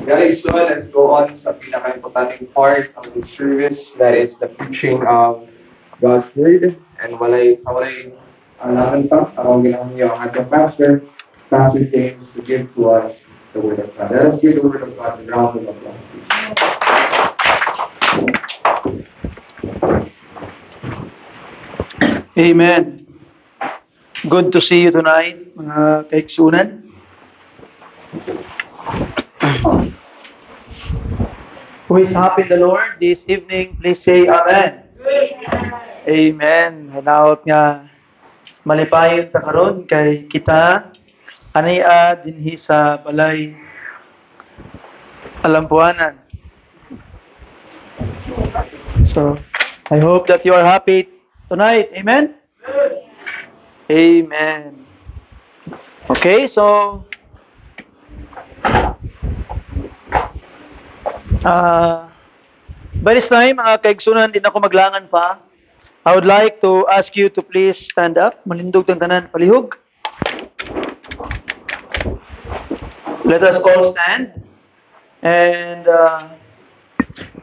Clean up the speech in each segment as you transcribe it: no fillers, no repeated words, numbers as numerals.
Guys, so let's go on sa pinaka-importanting part of the service, that is the preaching of God's Word. And walay alaman pa, akong ginamit niyo ang ating pastor, Pastor James, to give to us the Word of God. Let us give the Word of God a round of applause, please. Amen. Good to see you tonight, mga kaigsunan. Who is happy in the Lord this evening, please say Amen. Amen. Hanaot nga malipayon ta karon kay kita ania dinhi sa balay alampuanan. So, I hope that you are happy tonight. Amen. Amen. Okay, so by this time, mga kaigsunan, din ako maglangan pa. I would like to ask you to please stand up. Malindog tang tanan, palihog. Let us all stand. And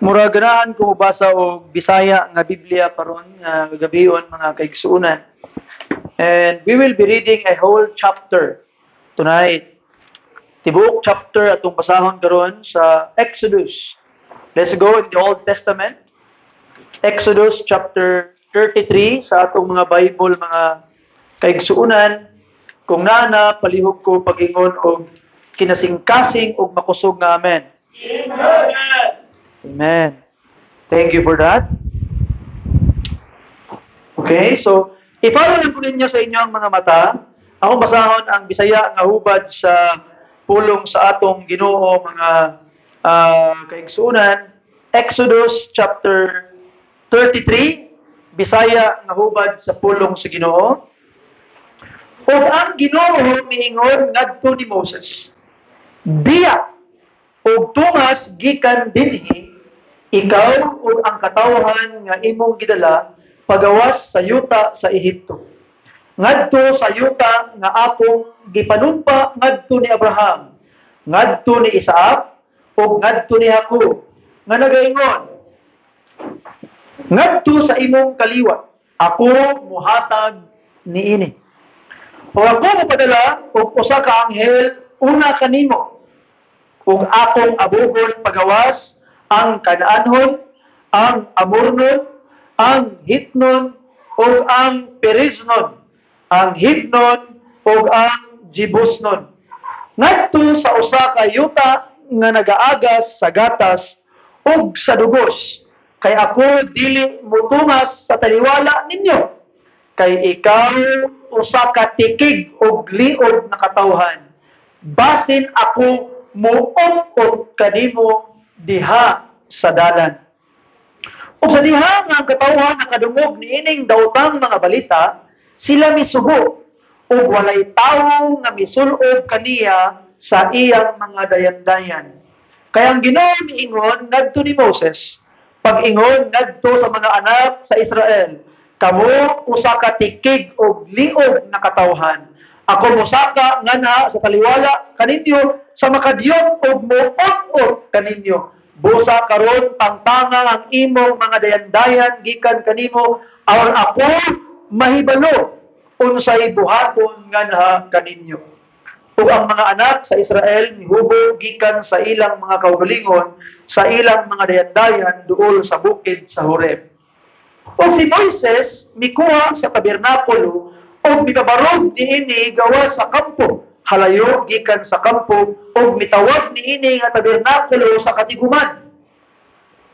mura ganahan ko mabasa og Bisaya nga Biblia karon nga gabion, mga kaigsunan. And we will be reading a whole chapter tonight. Tibuok chapter atong basahon karon sa Exodus. Let's go in the Old Testament. Exodus chapter 33 sa atong mga Bible, mga kaigsuunan. Kung nana, palihog ko pag-ingon og kinasing-kasing og makusog nga amen. Amen. Amen. Thank you for that. Okay, so i-follow lang po ninyo sa inyong mga mata. Akong basahon ang Bisaya nga hubad sa pulong sa atong Ginoo, mga kaigsuunan. Exodus chapter 33, Bisaya nga hubad sa pulong sa Ginoo. Ug ang Ginoo miingon ngadto ni Moses, biya ug tumas gikan dinhi ikaw ug ang katawhan nga imong gidala pagawas sa yuta sa Ehipto. Ngadto sa yuta nga akong gipanumpa ngadto ni Abraham, ngadto ni Isaac, ug ngadto ni Jacob, nga nagaingon, ngadto sa imong kaliwa, ako muhatag niini. O ako mopadala og usa ka anghel una kanimo, ug akong abugon pagawas ang Kanaanhon, ang Amornon, ang Hitnon, ug ang Periznon, ang Hibnon, ug ang Jebusnon. Ngadto sa usa ka yuta nga nagaagas sa gatas ug sa dugos, kay ako dili mutungas sa taliwala ninyo, kay ikaw usa ka tikig ug liod na katawhan. Basin ako muungkot kanimo diha sa dalan. Ug sa diha nga ang katawhan nakadungog niining daotang mga balita, sila misugo ug walay tawo nga misul-ob kaniya sa iyang mga dayan-dayan. Kaya ang Ginoo miingon ngadto ni Moses, pag-ingon ngadto sa mga anak sa Israel, kamo usa ka tikig og liog na katawhan. Ako mosaka ngana sa taliwala kaninyo sa makadiyot og moot-ot kaninyo. Busa karon tangtanga ang imong mga dayan-dayan gikan kanimo aron ako mahibalo unsay buhaton ngana kaninyo. Ug ang mga anak sa Israel mihubo gikan sa ilang mga kaugalingon sa ilang mga dayan-dayan duol sa bukid sa Horeb. Ug si Moises mikuha sa tabernakulo ug mipabarog niini gawas sa kampo, halayo gikan sa kampo, ug mitawag niini nga tabernakulo sa katiguman.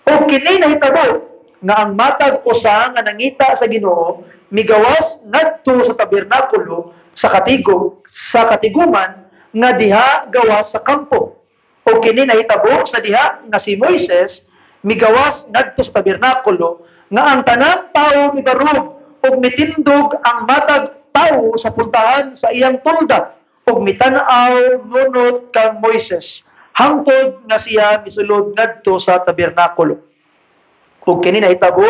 Ug kini nahitabo nga ang matag usa nga nangita sa Ginoo migawas ngadto sa tabernakulo sa katiguman nga diha gawas sa kampo. O kini nahitabo sa diha nga si Moises migawas ngadto sa tabernakulo nga ang tanang tawo mibarog ug mitindog ang matag tawo sa puntahan sa iyang tulda ug mitan-aw nunot kang Moises hangtod nga siya misulod ngadto sa tabernakulo. Ug kini nahitabo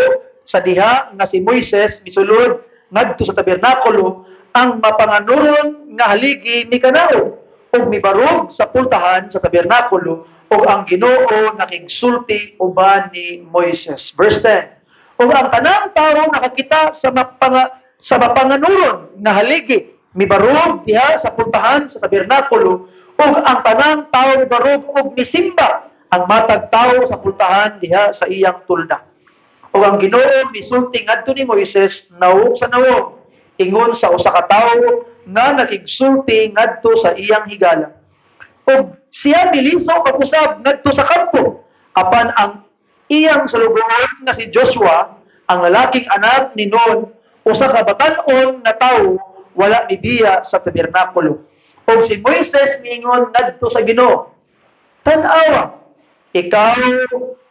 sa diha nga si Moises misulod ngadto sa tabernakulo ang mapanganuron nga haligi ni kanao ug mibarog sa pultahan sa tabernakulo ug ang Ginoo nakigsulti uban ni Moises. Verse 10. Ug ang tanang tawo nakakita sa mapanganuron nga haligi mibarog diha sa pultahan sa tabernakulo ug ang tanang tawo mibarog ug misimba ang matag tawo sa pultahan diha sa iyang tulda. Ug ang Ginoo misulti ngadto ni Moises nawong sa nawong ingon sa usa ka tawo nga nakigsulti ngadto sa iyang higala. Ug siya miliso pag-usab ngadto sa kampo apan ang iyang salugoon nga si Joshua ang lalaking anak ni Nun usa ka batan-on nga tawo wala mibiya sa tabernakulo. Ug si Moises miingon ngadto sa Ginoo, tan-awa, ikaw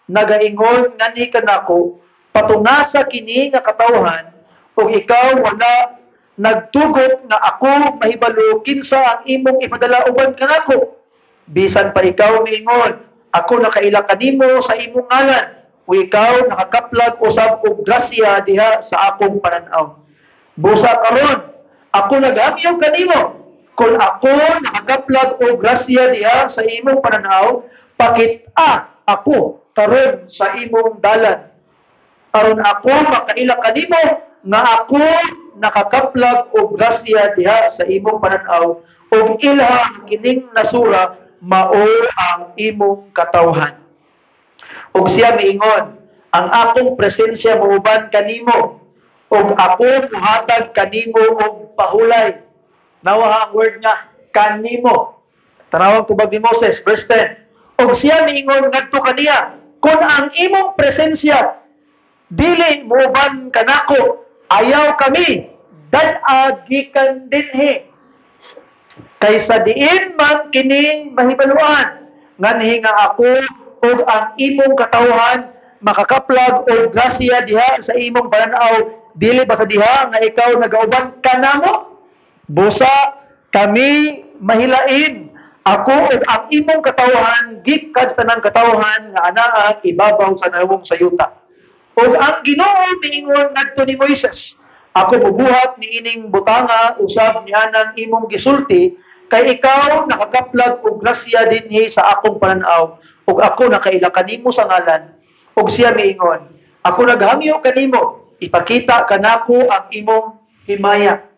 nagaingon ngani kanako patungasa kini nga katawhan ug ikaw wala nagtugot nga ako mahibalo kinsa ang imong ipadala uban kanako. Bisan pa ikaw miingon, ako nakaila kanimo sa imong ngalan o ikaw nakakaplag usab og grasya diha sa akong pananaw. Busa karon, ako naghangyo kanimo kung ako nakakaplag og grasya diha sa imong pananaw, pakita ako karon sa imong dalan. Aron ako makaila kanimo nga ako nakakaplag og grasya diha sa imong pananaw ug ilham kining nasura mao ang imong katawhan. Ug siya miingon, ang akong presensya muuban kanimo ug ako muhatag kanimo og pahulay. Nawa ang word nga kanimo. Tanawang tubag ni Moses, verse 10. Ug siya miingon ngadto kaniya, kung ang imong presensya dili muuban kanako, ayaw kami dad-a gikan dinhi. Kaysa diin man kining mahibaluan nganhi nga ako ug ang imong katawhan makakaplag og grasya diha sa imong pananaw, dili ba sa diha nga ikaw nagauban kanamo? Busa kami mahilain ako ug ang imong katawhan gikan sa tanang katawhan nga anaa ibabaw sa nawong sayuta. Ug ang Ginoo miingon ngadto ni Moises, ako bubuhat ni ining butanga usab nianang imong gisulti kay ikaw nakakaplag og grasya dinhi sa akong pananaw ug ako nakaila kanimo sa ngalan. Ug siya miingon, ako naghangyo kanimo, ipakita kanako ang imong himaya.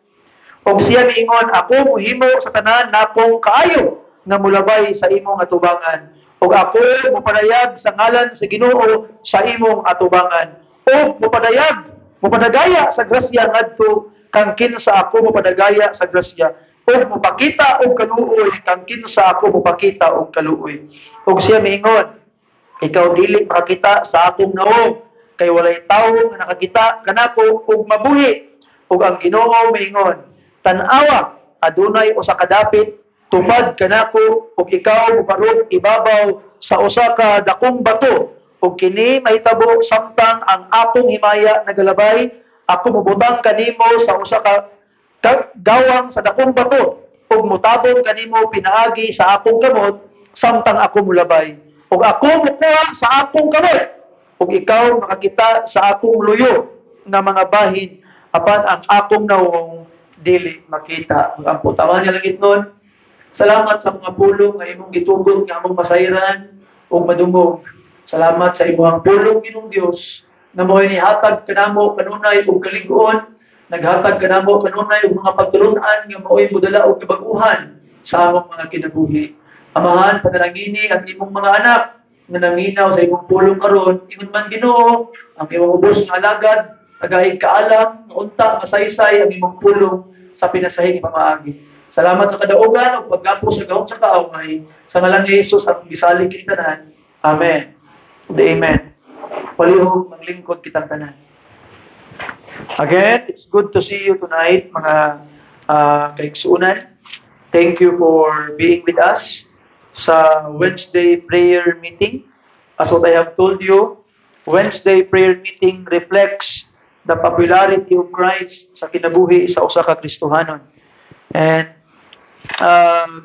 Ug siya miingon, ako mohimo sa tanan nakong kaayo nga mulabay sa imong atubangan. Ug ako mopadayag sa ngalan sa Ginoo sa imong atubangan. Ug mopadagaya sa grasya ngadto kang kinsa ako mopadagaya sa grasya. Ug mopakita og kaluoy kang kinsa ako mopakita og kaluoy. Ug siya miingon, ikaw dili makakita sa akong nawong kay walay tawo nga nakakita kanako ug mabuhi. Ug ang Ginoo miingon, tan-awa adunay usa ka dapit tupad kanako ug ikaw moparog ibabaw sa usa ka dakong bato ug kini mahitabo samtang ang akong himaya nagalabay, ako mobutang kanimo sa usa ka gawang sa dakong bato ug mutabong kanimo pinaagi sa akong kamot samtang ako mulabay ug ako mukuha sa akong kamot ug ikaw makakita sa akong luyo nga mga bahin apan ang akong nawong dili makita. Ug ang putawan niya langit nun, salamat sa mga pulong nga imong gitugot nga among masayran ug madungog. Salamat sa imong pulong Ginoong Dios na mo'y nihatag kanamo kanunay ug kalig-on, naghatag kanamo kanunay og mga pagtulon-an nga mao'y mudala og kabag-uhan sa among mga kinabuhi. Amahan, panalangini ang imong mga anak nga nanminaw sa imong pulong karon, ingon man Ginoo, ang imong ubos nga alagad, tagahig kaalam, nga unta masaysay ang imong pulong sa pinasahig pamaagi. Salamat sa kadaugan ug paggapo sa gahom sa kaaway. Sa ngalan ni Jesus at gisalig kini tanan. Amen. Amen. Palihog maglingkod kitang tanan. Again, it's good to see you tonight, mga kaigsuunan. Thank you for being with us sa Wednesday prayer meeting. As what I have told you, Wednesday prayer meeting reflects the popularity of Christ sa kinabuhi sa usa ka Kristohanon. And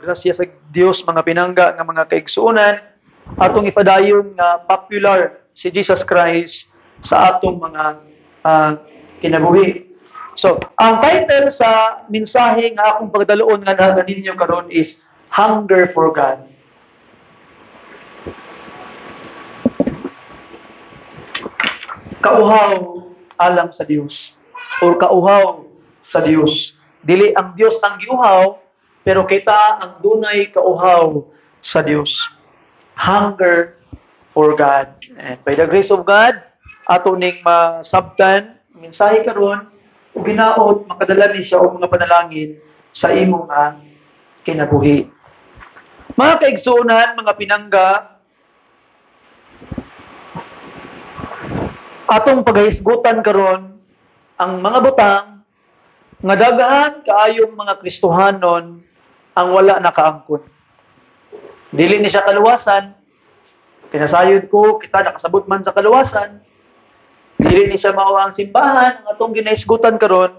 grasya sa Dios, mga pinangga nga mga kaigsuunan, atong ipadayon nga popular si Jesus Christ sa atong mga kinabuhi. So, ang title sa mensahe nga akong pagdaloon nga ninyo karon is Hunger for God. Kauhaw alang sa Dios or kauhaw sa Dios. Dili ang Dios ang giuhaw, pero kita ang dunay kauhaw sa Dios. Hunger for God. And by the grace of God, ato ning masabtan mensahe karon ug ginaot makadala ni siya og mga panalangin sa imong kinabuhi. Mga kaigsuonan, mga pinangga, atong paghisgutan karon ang mga butang nga daghan kaayong mga Kristohanon ang wala nakaangkon. Dili ni siya kaluwasan. Pinasayod ko, kita nakasabot man sa kaluwasan. Dili ni siya mao ang simbahan ang atong ginahisgutan karon.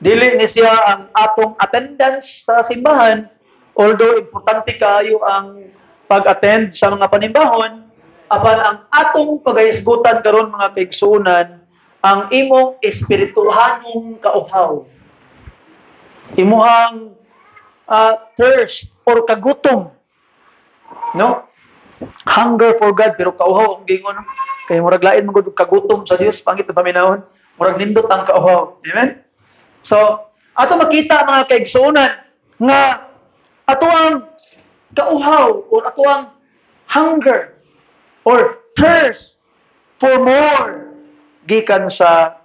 Dili ni siya ang atong attendance sa simbahan. Although importante kaayo ang pag-attend sa mga panimbahon, apan ang atong paghisgutan karon mga kaigsuonan, ang imong espirituhanong kauhaw. Imuhang thirst or kagutom. No? Hunger for God, pero kauhaw ang gingon. Kaya murag lain mo kagutom sa Dios, pangit na paminahon. Murag nindot ang kauhaw. Amen? So, ato makita mga kaigsuonan nga ato ang kauhaw or ato ang hunger or thirst for more gikan sa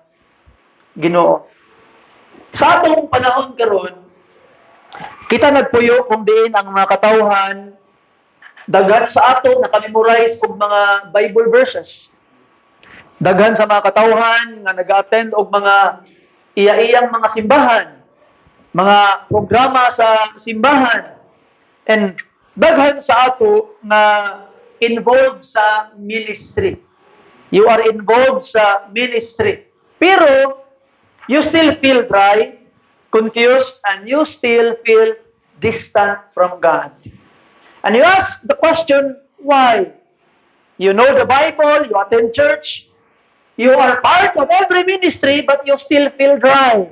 Ginoo. Sa atong panahon karon, kita nagpuyo kung diin ang mga katawhan daghan sa ato nakamemorize og mga Bible verses. Daghan sa mga katawhan nga nag-attend og mga iya-iyang mga simbahan, mga programa sa simbahan, and daghan sa ato nga involved sa ministry. You are involved sa ministry. Pero, you still feel dry, confused, and you still feel distant from God. And you ask the question, why? You know the Bible, you attend church, you are part of every ministry, but you still feel dry.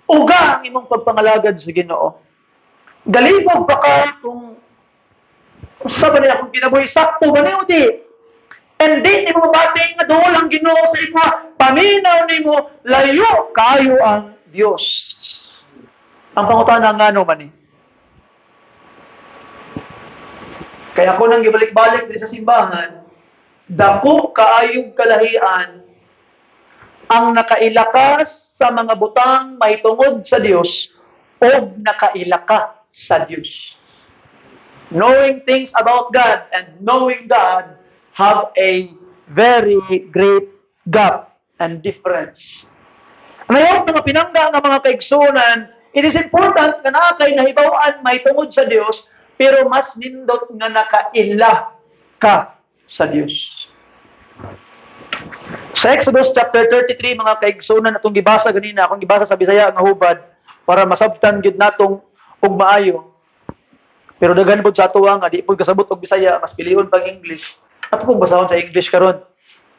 Uga ang imong pagpangalagad sa Ginoo. Galibog pa ka kung sa ba niya kung kinabuhi, sakto ba niyo di? And di ni mo mabati nga dool ang Ginoo sa imo, paminaw nimo layo kayo ang Dios. Ang pangutana ngano man ni? Kaya ako nang gibalik-balik diri sa simbahan, dako kaayong kalahian ang nakailakas sa mga butang mahitungod sa Dios o nakailaka sa Dios. Knowing things about God and knowing God have a very great gap and difference. Ngayon, mga pinangga ng mga kaigsuonan, it is important na nakay nahibawan mahitungod sa Dios, pero mas nindot nga nakaila ka sa Dios. Sa Exodus chapter 33, mga kaigsuonan, atong gibasa ganina, akong gibasa sa Bisaya nga hubad, para masabtan gid natong og maayo. Pero daghan pod sa atuwa nga di pod kasabot og Bisaya, mas pilion pag English. Ato pong basahon sa English karon.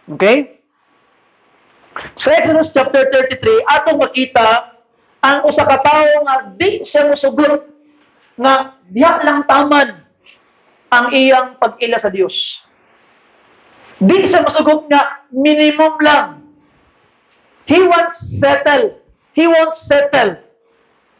Okay? Sa Exodus chapter 33, atong makita ang usa ka tawo nga di siya mosugot nga diha lang taman ang iyang pag-ila sa Dios. Di siya mosugot nga minimum lang. He wants settle. He won't settle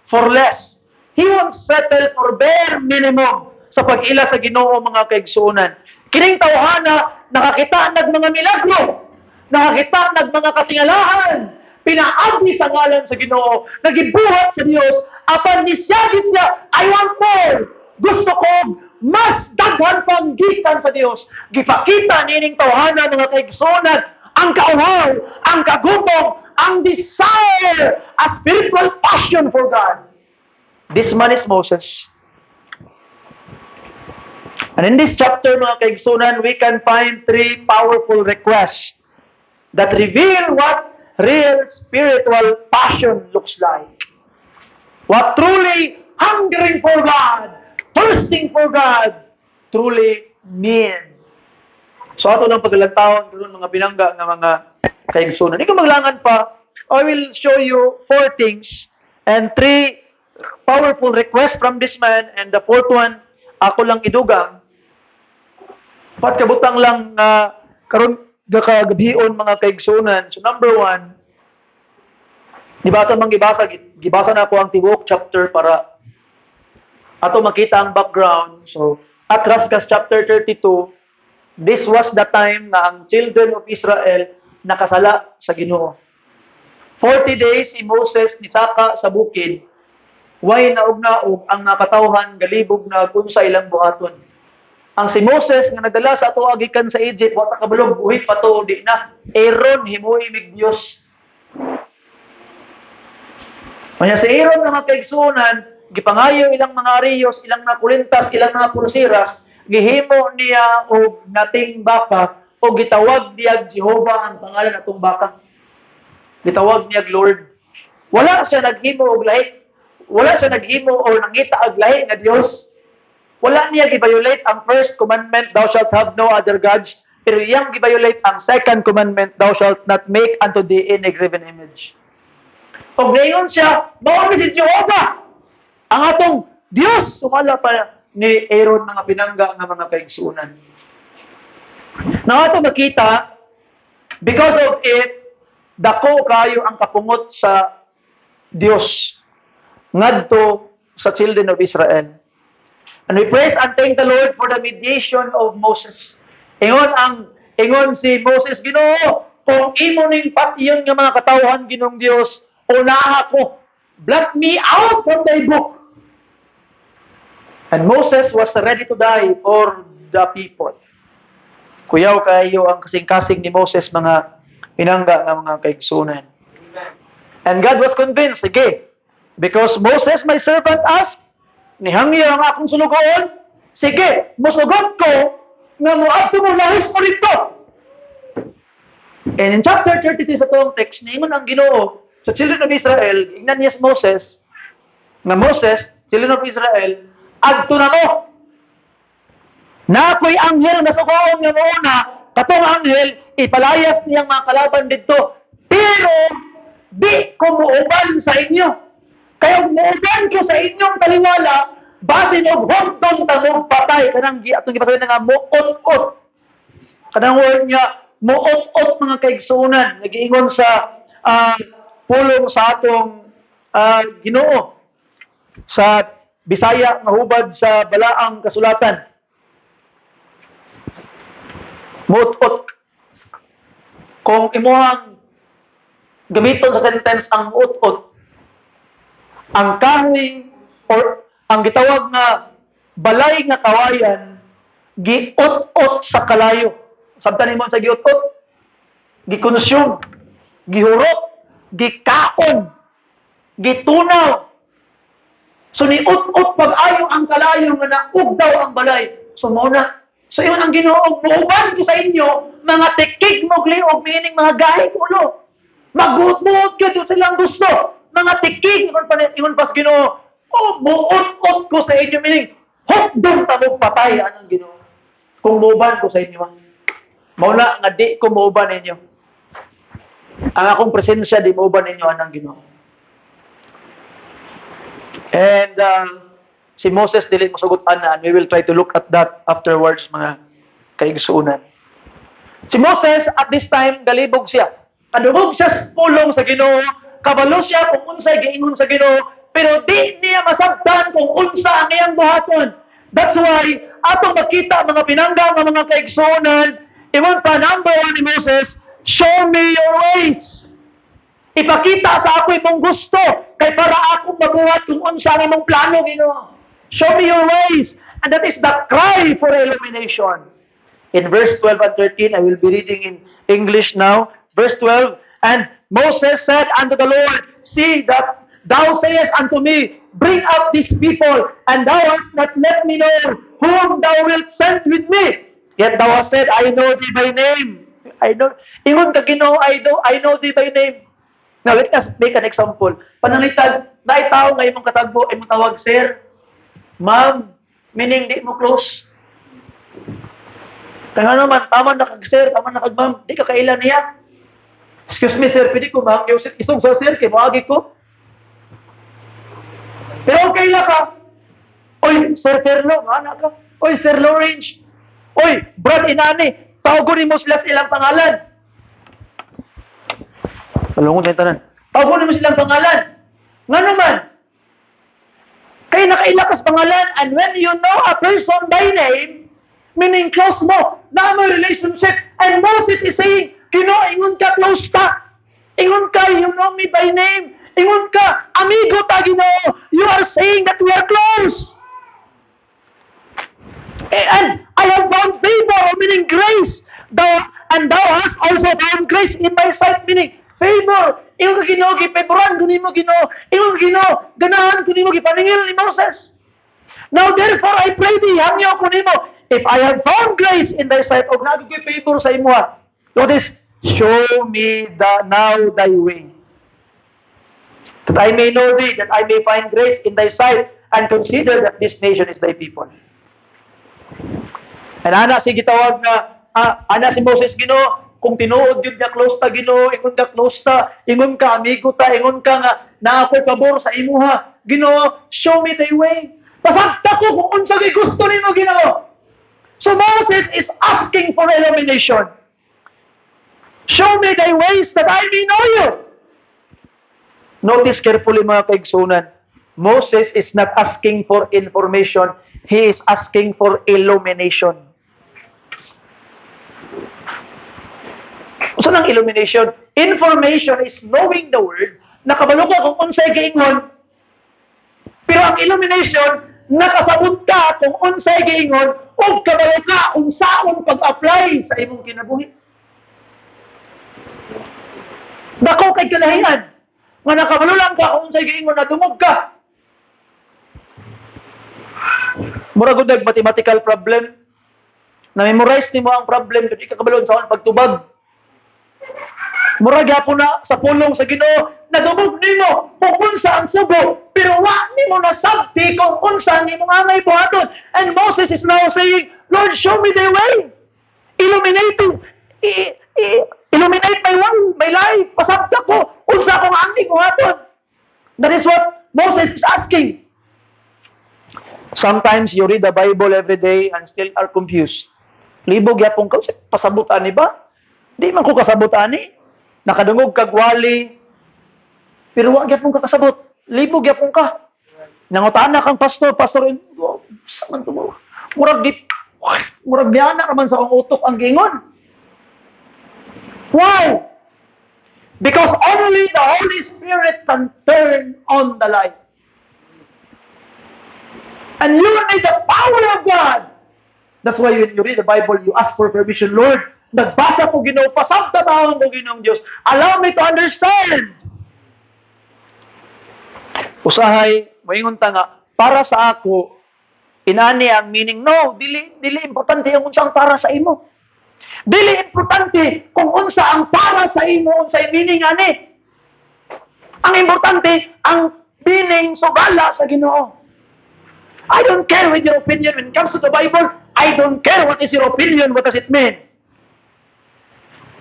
for less. He won't settle for bare minimum sa pag-ila sa Ginoo, mga kaigsuonan. Kining tawhana nakakita nag mga milagro, nakakita nag mga katingalahan, pinaagi sa ngalan sa Ginoo, nagibuhat sa Dios, apan nisyagit siya, I want more. Gusto ko mas daghan pang gikan sa Dios. Gipakita nining tawhana mga kaigsuonan ang kauhaw, ang kagutom, ang desire, a spiritual passion for God. This man is Moses. And in this chapter, mga kaigsuonan, we can find three powerful requests that reveal what real spiritual passion looks like. What truly hungering for God, thirsting for God, truly mean. So ato ng paglalantawon karon mga pinangga ng mga kaigsuonan. Ikaw maglangan pa, I will show you 4 things and 3 powerful request from this man, and the fourth one, ako lang idugang. Pat kabutang lang karon gakagabion mga kaigsunan. So number one, di ba ito mang gibasa na ako ang tibuok chapter para ato makita ang background. So, at Raskas chapter 32, this was the time na ang children of Israel nakasala sa Ginoo. 40 days si Moses nisaka sa bukid, way naog-naog ang nakatawhan galibog na kung sa ilang buhaton. Ang si Moses nga nagdala sa ato agikan sa Egypt, wa ta kabulog buhit pa to di na. Aaron himuy mig Dios. Kanya si Aaron nga kaigsunan, gipangayo ilang mga ariyos, ilang mga kulintas, ilang mga pulsiras, gihimo niya og nating baka o gitawag niya Jehovah ang pangalan natong baka. Gitawag niya Lord. Wala siya naghimo og lahi. Wala siya naghimo o nangita og lahi nga Dios. Wala niya giviolate ang first commandment, thou shalt have no other gods. Pero iyang giviolate ang second commandment, thou shalt not make unto thee any graven image. Pag ngayon siya, mao si Jehovah, ang atong Dios. Sumala pa ni Aaron mga pinangga ng mga kaigsunan. Na ato makita, because of it, dako kayo ang kapungot sa Dios ngadto sa children of Israel. And we praise and thank the Lord for the mediation of Moses. Ingon si Moses, Ginoo, kung imo ning patiyon nga mga katawhan Ginoong Dios, unaha ko, blot me out from thy book. And Moses was ready to die for the people. Kuyaw kayo ang kasing-kasing ni Moses, mga pinangga ng mga kaigsunan. And God was convinced, sige, because Moses, my servant, asked, nihangyo ang akong sulugoon, sige, musugot ko, nga moadto mo lahis mo dito. And in chapter 33 sa itong text, ningon ang Ginoo sa children of Israel, ignan niya Moses, nga Moses, children of Israel, adto na mo. Na ako'y anghel na sugoon nga muna, katong anghel, ipalayas niyang mga kalaban dito. Pero, di ko muuban sa inyo. Kaya muuban ko sa inyong taliwala, basin og hugdon tamog patay. Kanang atong gipasabi nga muot-ot. Kanang word niya, muot-ot mga kaigsunan. Nagiingon sa pulong sa atong Ginoo. Sa Bisaya nga hubad sa balaang kasulatan. Muot-ot. Kung imuhang gamiton sa sentence ang muot-ot, ang kahoy or ang gitawag nga balay nga kawayan giot-ot sa kalayo. Sabtan nimo sa giot-ot, gikonsume, gihurot, gikaon, gitunaw. So ni ut-ut pag-ayo ang kalayo nga naugdaw ang balay. So mo na. So iyon ang Ginoo, buuban ko sa inyo mga tikig mo gliog meaning mga gahi ulo. Magbuot-buot gyud silang gusto. Mga tikig ingon pas Ginoo, oh buot-ot ko sa inyo meaning hukdon tamog patay anang Ginoo. Kung muuban ko sa inyo. Mao na nga di ko muuban ninyo. Ang akong presensya di muuban ninyo anang Ginoo. And si Moses dili mosugutan na, and we will try to look at that afterwards mga kaigsuunan. Si Moses at this time galibog siya. Kadungog siya sa pulong sa Ginoo, kabalo siya kung unsay giingon sa Ginoo, pero di niya masabtan kung unsa ang iyang buhaton. That's why atong makita mga pinangga ng mga kaigsuunan, iwan pa number one ni Moses, show me your ways. Ipakita sa ako imong gusto kay para akong mabuhat kung unsa ang imong plano Ginoo. Show me your ways. And that is the cry for illumination. In verse 12 and 13, I will be reading in English now. Verse 12, and Moses said unto the Lord, see that thou sayest unto me, bring up these people, and thou hast not let me know whom thou wilt send with me. Yet thou hast said, I know thee by name. I know. Ingon ka Ginoo, I know thee by name. Now, let us make an example. Pananglitan, naitaw ngayon mong katagbo, ay mong tawag, sir, ma'am, meaning di mo close. Kaya naman, tama na kag sir, tama na kag ma'am, di ka kailan niya. Excuse me sir, pwede ko ma'am, isog sa sir, kay maagi ko. Pero Okay lang ka. Oy, Sir Perlo, anak ka. Oy, Sir Lawrence. Oy, Brad Inani. Tawagon mo sila sa ilang pangalan. Alungon tayo tanan. Tawagon mo silang pangalan. Nga naman, kaya nakailakas pangalan, and when you know a person by name, meaning close mo, na may relationship, and Moses is saying, Ginoo, ingon ka close ta. Ingon ka, you know me by name. Ingon ka, amigo ta, Ginoo. You are saying that we are close. And I have found favor, meaning grace. And thou hast also found grace in my sight, meaning favor. Ingon ka, Ginoo, gipeboran ko nimo, Ginoo. Ingon ka, Ginoo, ganahan ko nimo, gipaningil ni Moses. Now therefore I pray thee, hangyo ko nimo, if I have found grace in thy sight, og nagiging favor sa imo. Notice, show me now thy way, that I may know thee, that I may find grace in thy sight, and consider that this nation is thy people. And ana si gitawag na, ana si Moses, Ginoo, kung tinuod yun ka close ta, Ginoo, ingon ka close ta, ingon ka amigo ta, ingon ka nga na ako'y pabor sa imuha, Ginoo, show me thy way. Pasagta ko kung unsa kay gusto nimo, Ginoo. So Moses is asking for illumination. Show me thy ways that I may know you. Notice carefully mga kaigsunan. Moses is not asking for information. He is asking for illumination. Saan ang illumination? Information is knowing the word, nakabalo ka kung unsay giingon. Pero ang illumination, nakasabot ka kung unsay giingon, o kabalo ka unsaon pag-apply sa imong kinabuhi. Dako kay kalahian. Nga nakabalo lang ka kung unsay giingon, nadungog ka. Mura gud mathematical problem. Na-memorize nimo ang problem, di ka kabalo unsaon pagtubag. Mura gyapon na sa pulong sa Ginoo, nadungog nimo kung unsa ang sugo, pero wa nimo nasabti kung unsa ang imong angay buhaton. And Moses is now saying, Lord, show me the way. Illuminate my life. Pasabta ko unsa akong angay buhaton. That is what Moses is asking. Sometimes you read the Bible every day and still are confused. Libog yapon ka, pasabutan ni ba? Di man ko kasabutan ni. Nakadungog kag wali, pero wag gyapon ka kasabot. Libog gyapon ka. Nangutana kang pastor, saan to mo? Murag diana ka man sa akong utok ang gingon. Why? Because only the Holy Spirit can turn on the light. And you need the power of God. That's why when you read the Bible, you ask for permission, Lord, nagbasa ko Ginoo, pasabtabahon ko Ginoong Diyos. Allow me to understand. Usahay, moingon ta nga, para sa ako, inani ang meaning. No, dili importante ang unsa ang para sa imo. Dili importante kung unsa ang para sa imo, unsay meaning ani. Ang importante, ang meaning sugala sa Ginoo. I don't care with your opinion when it comes to the Bible. I don't care what is your opinion, what does it mean.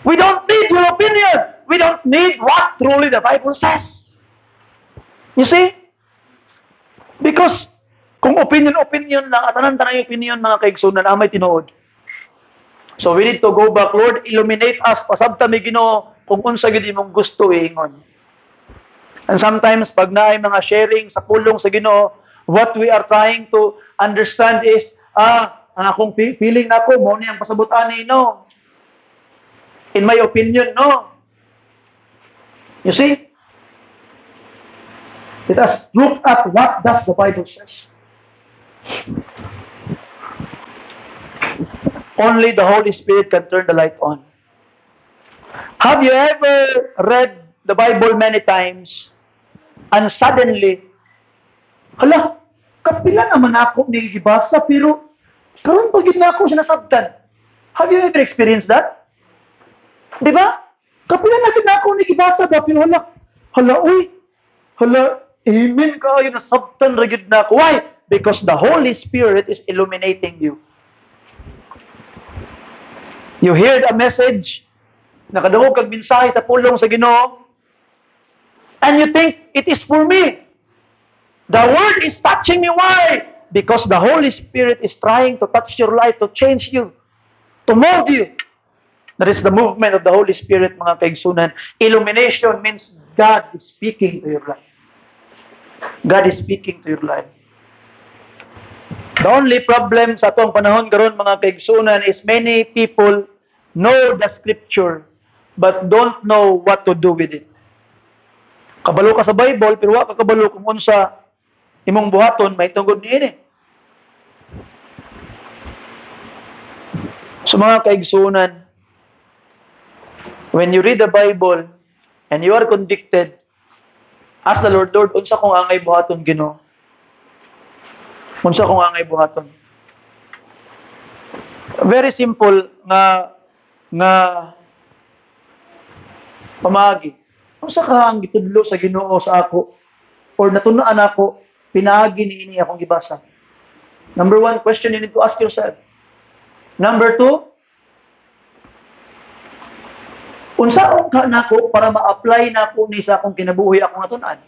We don't need your opinion. We don't need what truly the Bible says. You see? Because kung opinion lang, at tanan-tanan yung opinion mga kaigsunan, amay tinuod. So we need to go back, Lord, illuminate us, pasabta mi Ginoo kung unsa gid imong gusto ingon. And sometimes pag naay mga sharing sa pulong sa Ginoo, what we are trying to understand is, ang akong feeling nako mo ni ang pasabutan ni no. In my opinion, no. You see? Let us look at what does the Bible says. Only the Holy Spirit can turn the light on. Have you ever read the Bible many times and suddenly, hala, kapila naman ako nilibasa pero karon pagid na ako sinasabtan. Have you ever experienced that? Di ba? Kapila na ako nilibasa ba pero hala, amen ka, yun nasabtan ragid na ako. Why? Because the Holy Spirit is illuminating you. You heard a message, nakadungog kag mensahe sa pulong sa Ginoo, and you think it is for me. The Word is touching me. Why? Because the Holy Spirit is trying to touch your life, to change you, to mold you. That is the movement of the Holy Spirit, mga kaigsunan. Illumination means God is speaking to your life. God is speaking to your life. The only problem sa atong panahon karon mga kaigsunan is many people know the scripture but don't know what to do with it. Kabalo ka sa Bible pero wa ka kabalo kung unsa imong buhaton mahitungod niini. So mga kaigsunan, when you read the Bible and you are convicted, ask the Lord, Lord, unsa kong angay buhaton Ginoo? Unsa kong angay buhaton? Very simple nga pamagi. Unsa ka ang gitudlo sa Ginoo sa ako or natun-an ako pinaagi niini akong gibasa? Number 1 question you need to ask yourself. Number 2, unsaon ka nako para ma-apply nako ni sa akong kinabuhi akong natun-an?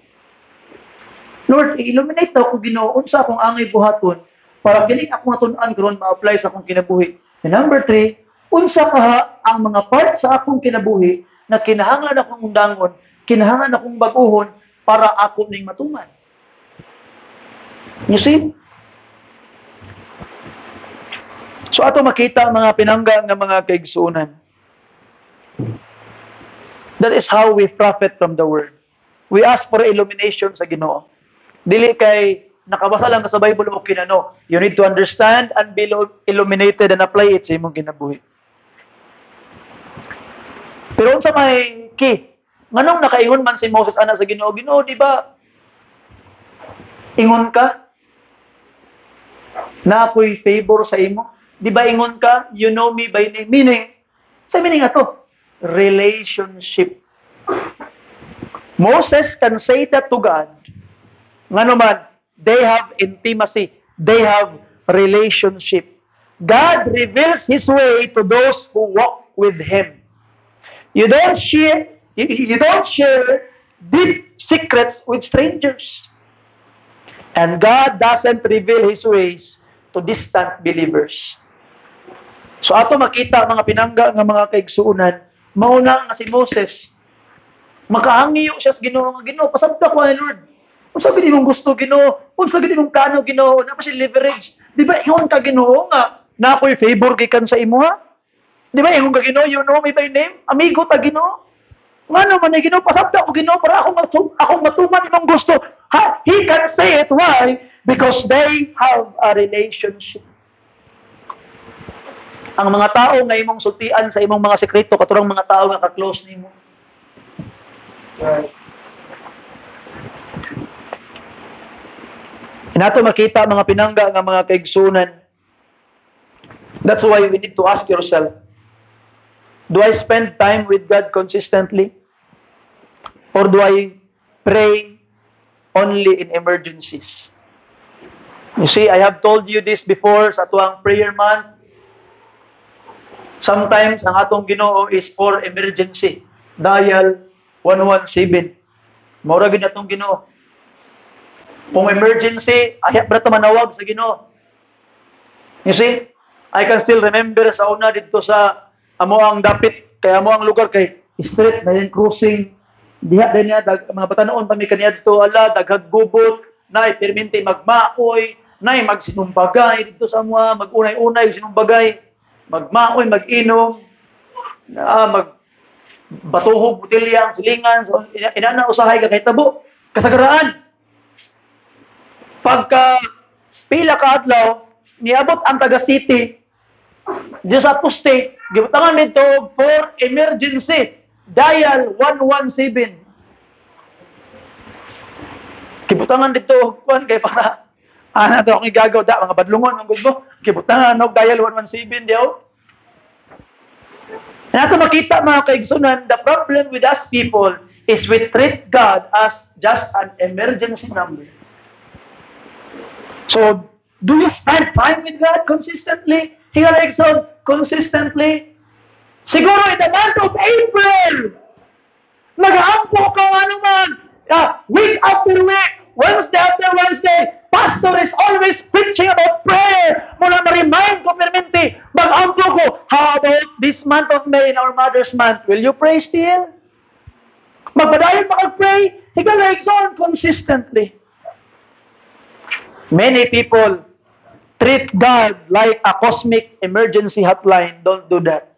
Lord, i-illuminate daw ko Ginoo unsa akong angay buhaton para kini akong natun-an karon ma-apply sa akong kinabuhi. And number 3, unsa ka ang mga part sa akong kinabuhi na kinahanglan akong undangon, kinahanglan akong bag-ohon para ako ning matuman. You see? So ato makita mga pinangga nga mga kaigsunan. That is how we profit from the word. We ask for illumination sa Ginoo. Dili kay nakabasa lang sa Bible o kinano. You need to understand and be illuminated and apply it sa imong kinabuhi. Pero unsa may key? Nganong nakaingon man si Moses ana sa Ginoo? Ginoo, di ba? Ingon ka? Na ako'y favor sa imo? Di ba ingon ka? You know me by name. Meaning, sa meaning ato, relationship. Moses can say that to God. Nga naman, they have intimacy. They have relationship. God reveals His way to those who walk with Him. You don't share deep secrets with strangers. And God doesn't reveal His ways to distant believers. So ato makita mga pinangga nga mga kaigsuunan, mauna nga si Moses, makahangiyo siya sa Ginoo nga Ginoo, pasabta ko ay Lord. Unsa gid imong gusto Ginoo? Unsa gid imong plano Ginoo? Na pa siya leverage. Di ba ingon ka Ginoo nga na ako'y favor gikan sa imo ha? Di ba ingon ka Ginoo, you know me by name? Amigo ta Ginoo. Ngano man ay Ginoo, pasabta ko Ginoo para akong matuman imong gusto. Ha? He can say it. Why? Because they have a relationship. Ang mga tao nga imong sultian sa imong mga sekreto katurang mga tao nga ka-close nimo. Inato makita mga pinangga nga mga kaigsunan. That's why we need to ask yourself, do I spend time with God consistently? Or do I pray only in emergencies? You see, I have told you this before sa tuwang prayer month. Sometimes, ang atong Ginoo is for emergency. Dial 117. Maura gid atong Ginoo. Kung emergency, ayat ba ito manawag sa Ginoo? You see, I can still remember sa una dito sa amo ang dapit, kaya amo ang lugar kay street na yung crossing. Diha din niya, mga batanoon pa may kaniya dito, ala, daghag gubot, na perminti magmaoy, na magsinumbagay dito sa mga, magunay-unay, sinumbagay, magmaoy, mag-inom, magbatuhog, butilya, ang silingan, so, inana usahay ka kay tabo, kasagaraan. Pagka pila ka adlaw, niabot ang taga city, diyo sa poste, gibutangan dito for emergency. Dial 117. Gibutangan dito, kuan kay para ana to akong igagaw da mga badlungon ang gusto. Gibutangan og dial 117 diyo. Nato makita mga kaigsunan, the problem with us people is we treat God as just an emergency number. So, do you spend time with God consistently? Here exalt consistently? Siguro in the month of April, nag-aampo ka ano man, week after week, Wednesday after Wednesday, pastor is always preaching about prayer. Muna ma-remind ko, permente, mag-angko ko, how about this month of May in our Mother's Month? Will you pray still? Magpadayon pa kag-pray, higalaig on consistently. Many people treat God like a cosmic emergency hotline. Don't do that.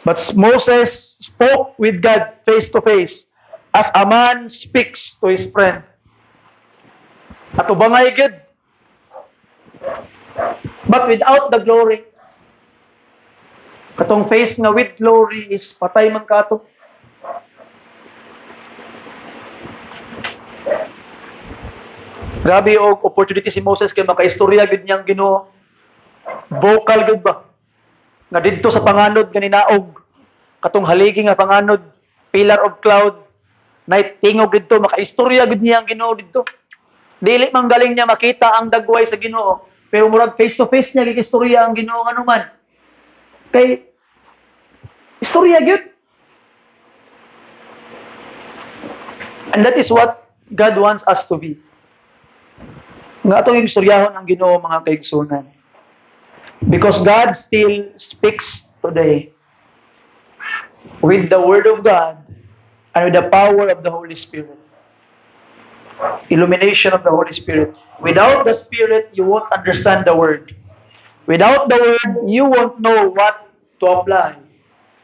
But Moses spoke with God face to face as a man speaks to his friend. At ubangay good. But without the glory. Katong face nga with glory is patay man kato. Grabe og opportunity si Moses kay makaistorya gid niyang Ginoo. Vocal gid ba? Nga didto sa panganod nga ninaog katong haligi nga panganod, pillar of cloud, night tingog didto makaistorya gid niya ang Ginoo didto. Dili man galing niya makita ang dagway sa Ginoo, pero murag face to face niya gikistorya ang Ginoo nga naman. Kay istorya gyud. And that is what God wants us to be. Nga atong istoryahon ang Ginoo mga kaigsunan. Because God still speaks today with the Word of God and with the power of the Holy Spirit. Illumination of the Holy Spirit. Without the Spirit, you won't understand the Word. Without the Word, you won't know what to apply.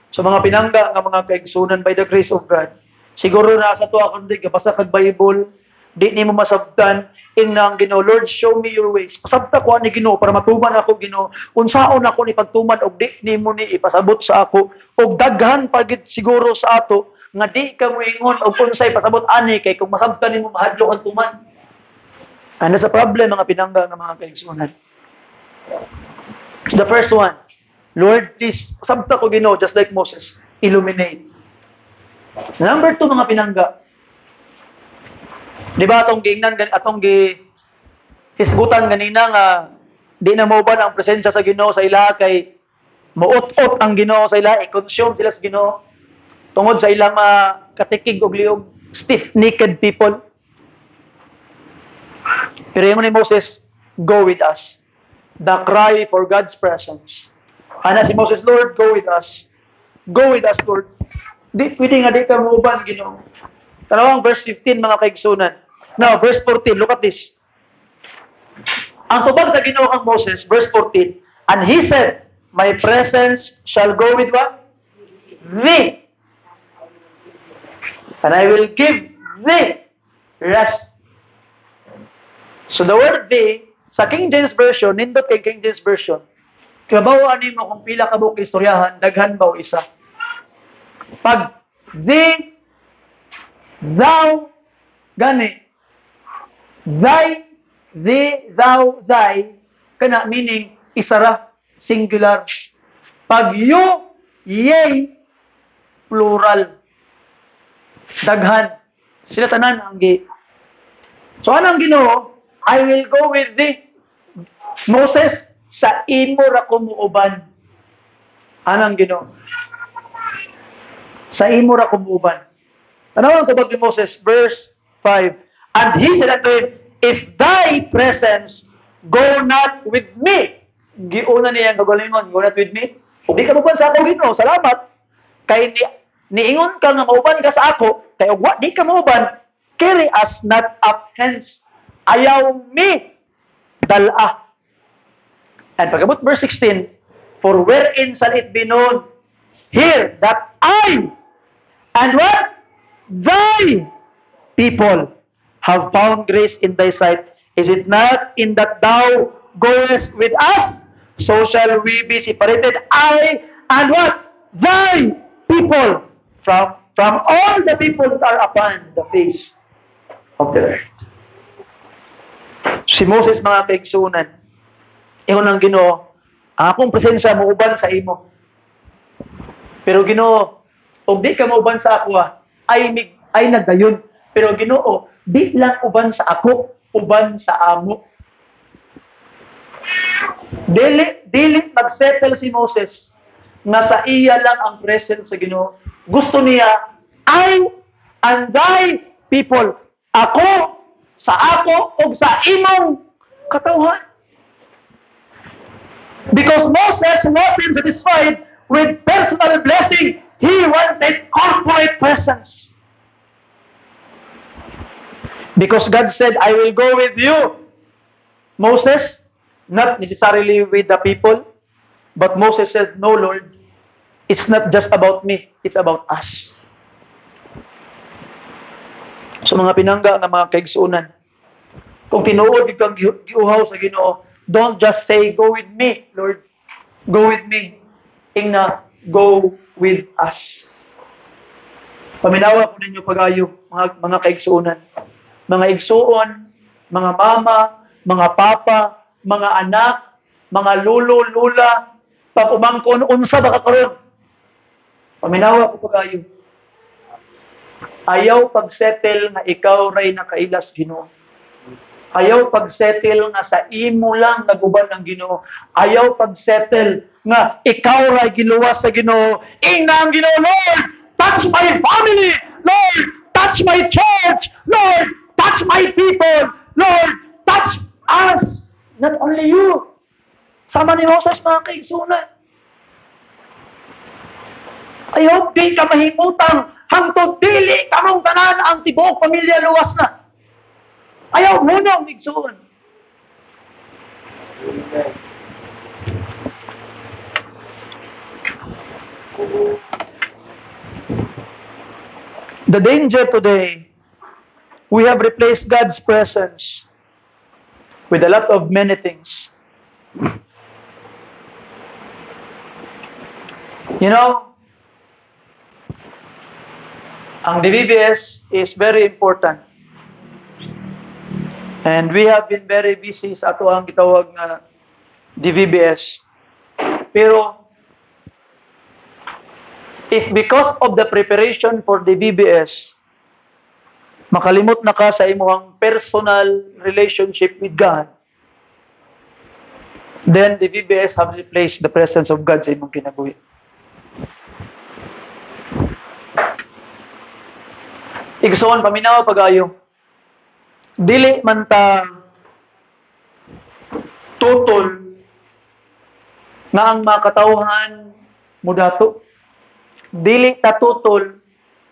So mga pinangga nga mga kaigsunan by the grace of God, siguro na sa tuwa kundi kapasa kag Bible, di ni mo masabtan inang Ginoo, Lord, show me your ways. Pasabta ko ani Ginoo para matuman ako Ginoo. Unsaon ako ni pagtuman og di nimo ni ipasabot sa ako og daghan pagit siguro sa ato nga di ka moingon og unsay pasabot ani kay kung masabtan nimo mahadlok ang tuman. And that's a problem mga pinangga nga mga kaigsunan. So the first one, Lord, please pasabta ko Ginoo just like Moses, illuminate. Number 2 mga pinangga, di ba atong giingnan atong hisgutan ganina nga di na mauban ang presensya sa Ginoo sa ila kay muot-ot ang Ginoo sa ila, i-consume sila sa Ginoo tungod sa ilang katikig og liog, stiff-necked people. Pero yung ni Moses, go with us. The cry for God's presence. Ana si Moses, Lord, go with us. Go with us, Lord. Di pwede nga di ka mauban Ginoo. Tanawang verse 15 mga kaigsunan. Now, verse 14, look at this. Ang tubag sa Ginoo kang Moses, verse 14, and he said, my presence shall go with what? Thee. And I will give thee rest. So the word thee, sa King James Version, nindot kay King James Version, kabawa nimo kung pila ka buok istoryahan, daghan ba o isa. Pag thee, thou, gani, thy, thee, thou, thy, kana meaning isara, singular. Pag you, yea, plural. Daghan. Sila tanan ang gi. So anong Ginoo? I will go with thee. Moses, sa imo ra ko muuban. Anong Ginoo? Sa imo ra ko muuban. Ano ang tubag ni Moses? Verse 5. And he said unto him, if thy presence go not with me, giuna niya ang kagalingon, go not with me, di ka mauban sa ako Ginoo, salamat. Kay niingon ka nga mauban ka sa ako, kay ugwa di ka mauban, carry us not up hence. Ayaw me dala. And pagabot verse 16, for wherein shall it be known here that I and what? Thy people have found grace in thy sight. Is it not in that thou goest with us? So shall we be separated, I and what? Thy people from all the people that are upon the face of the earth. Si Moses mga kaigsunan, ingon ng Ginoo, ang akong presensya mauban sa imo. Pero Ginoo, og di ka mauban sa ako ay nagdayon. Pero Ginoo, di lang uban sa ako, uban sa amo. Dili magsettle si Moses nga sa iya lang ang presence sa Ginoo. Gusto niya, I and thy people, Ako, sa ako, o sa imong katawhan. Because Moses wasn't satisfied with personal blessing, he wanted corporate presence. Because God said, I will go with you. Moses, not necessarily with the people, but Moses said, no Lord, it's not just about me, it's about us. So mga pinangga nga mga kaigsuunan, kung tinuod kang giuhaw sa Ginoo, don't just say, go with me, Lord. Go with me. Ingna, go with us. Paminawa ko ninyo pag-ayo, mga kaigsuunan. Mga igsuon, mga mama, mga papa, mga anak, mga lulo, lula, pag umangkon, unsa ba karon? Paminawa ko pag-ayo. Ayaw pag-settle na ikaw ray nakailas Ginoo. Ayaw pag-settle nga sa imo lang naguban ng Ginoo. Ayaw pag-settle nga ikaw ray giluwas sa Ginoo. Ingna ang Ginoo, Lord, touch my family. Lord, touch my church. Lord, touch my people. Lord, touch us. Not only you. Sama ni Moses mga kaigsunan. Ayaw di ka mahimutang hangtod dili kamong tanan ang tibuok pamilya luwas na. Ayaw hunong igsuon. The danger today, we have replaced God's presence with a lot of many things. You know, ang DVBS is very important. And we have been very busy sa ato ang gitawag na DVBS. Pero, if because of the preparation for the DVBS, makalimot na ka sa imong personal relationship with God, then the DVBS have replaced the presence of God sa imong kinabuhi. Igsoon, paminawa pag-ayo. Dili man ta tutol nga ang mga katawhan mudato. Dili ta tutol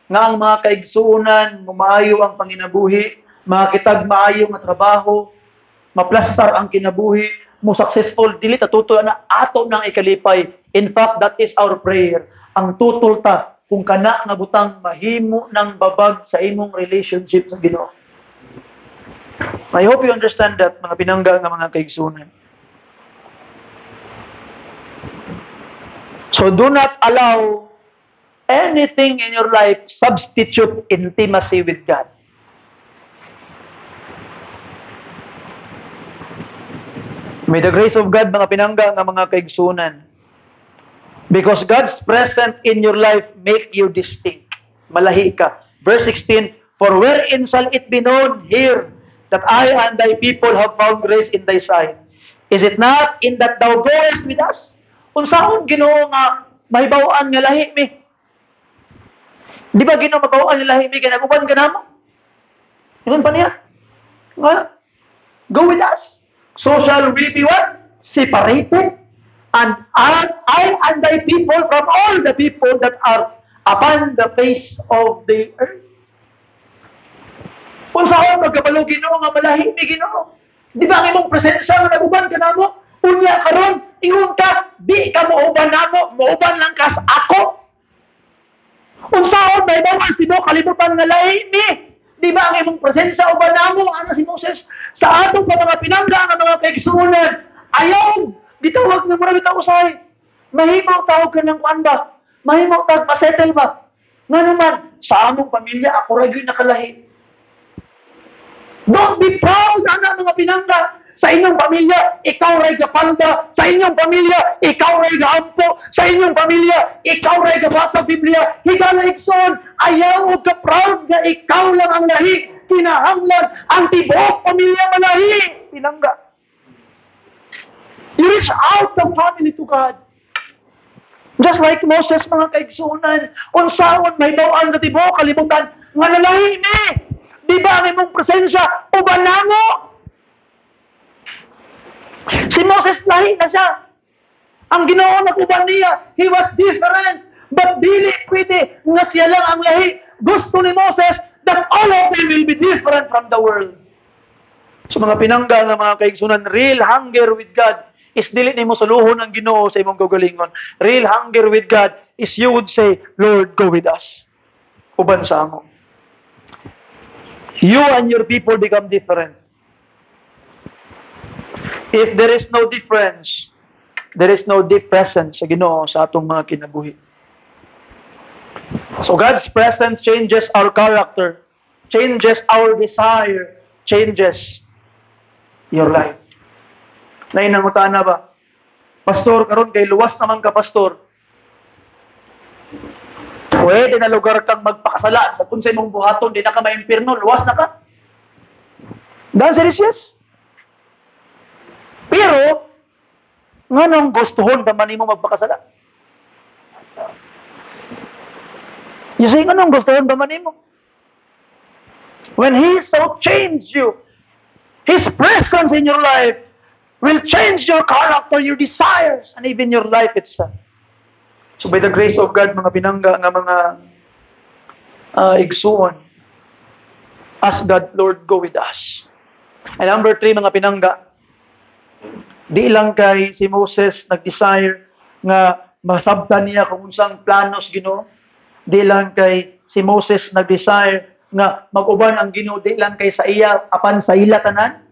nga ang mga kaigsuunan maayo ang panginabuhi, makitag maayo nga trabaho, maplastar ang kinabuhi, mo successful, dili ta tutol na ato nang ikalipay. In fact, that is our prayer. Ang tutol ta kung kana nga butang mahimo ng babag sa imong relationship sa Ginoo. I hope you understand that, mga pinangga nga mga kaigsunan. So do not allow anything in your life substitute intimacy with God. May the grace of God, mga pinangga nga mga kaigsunan. Because God's presence in your life make you distinct. Malahi ka. Verse 16, for wherein shall it be known here that I and thy people have found grace in thy sight? Is it not in that thou goest with us? Unsaon Ginoo nga mahibaw-an nga lahi mi? Di ba Ginoo mabaw-an nga lahi mi kay naguban ka namo? Ingon pa niya? Go with us. So shall we be what? Separated. And I and thy people from all the people that are upon the face of the earth. Kung saan magkabalo Ginoo nga malahi mi Ginoo. Di ba ang imong presensya nga naguban ka namo? Unya karon ingon ka, di ka mauban namo, mauban lang ka sa ako. Kung saan may bawas di mo kalibutan nga lahi mi. Di ba ang imong presensya uban namo ana si Moses sa atong mga pinangga nga mga kaigsuonan. Ayaw gitawag nga mura bitaw usay. Mahimaw tawag ka ng kuan ba? Mahimaw tawag masettle ba? Nga naman sa among pamilya ako ra gyud nakalahi. Don't be proud, ana mga pinangga. Sa inyong pamilya, ikaw ray gapalda. Sa inyong pamilya, ikaw ray gaampo. Sa inyong pamilya, ikaw ray gabasa Biblia. Higala igsoon, ayaw og ka proud nga ikaw lang ang lahi. Kinahanglan ang tibuok pamilya malahi. Pinangga. You reach out the family to God. Just like Moses, mga kaigsunan, unsaon may bawaan sa tibuok kalibutan nga nalahi ni. Di ba ang imong presensya uban namo? Si Moses lahi na siya. Ang Ginoo nag-uban niya, he was different. But dili pwede nga siya lang ang lahi. Gusto ni Moses that all of them will be different from the world. So mga pinangga nga mga kaigsunan, real hunger with God is dili nimo suluhon ang Ginoo sa imong kaugalingon. Real hunger with God is you would say, Lord, go with us. Uban sa amo. You and your people become different. If there is no difference, there is no deep presence sa Ginoo sa atong mga kinabuhi. So God's presence changes our character, changes our desire, changes your life. Nainangutaan na ba? Pastor, karon kay luwas naman ka, pastor. Pwede na lugar kang magpakasala sa kung sa imong buhaton, di na ka maimpirno, luwas na ka. The answer is yes. Pero, nganong gustuhon ba man imo magpakasala? You see, nganong gustuhon ba man imo? When He so changed you, His presence in your life will change your character, your desires, and even your life itself. So by the grace of God, mga pinangga nga mga igsuon, ask God, Lord, go with us. And number 3, mga pinangga, di lang kay si Moses nag-desire nga masabtan niya kung unsang planos Ginoo. Di lang kay si Moses nag-desire nga mag-uban ang Ginoo, di lang kay sa iya apan sa ila tanan.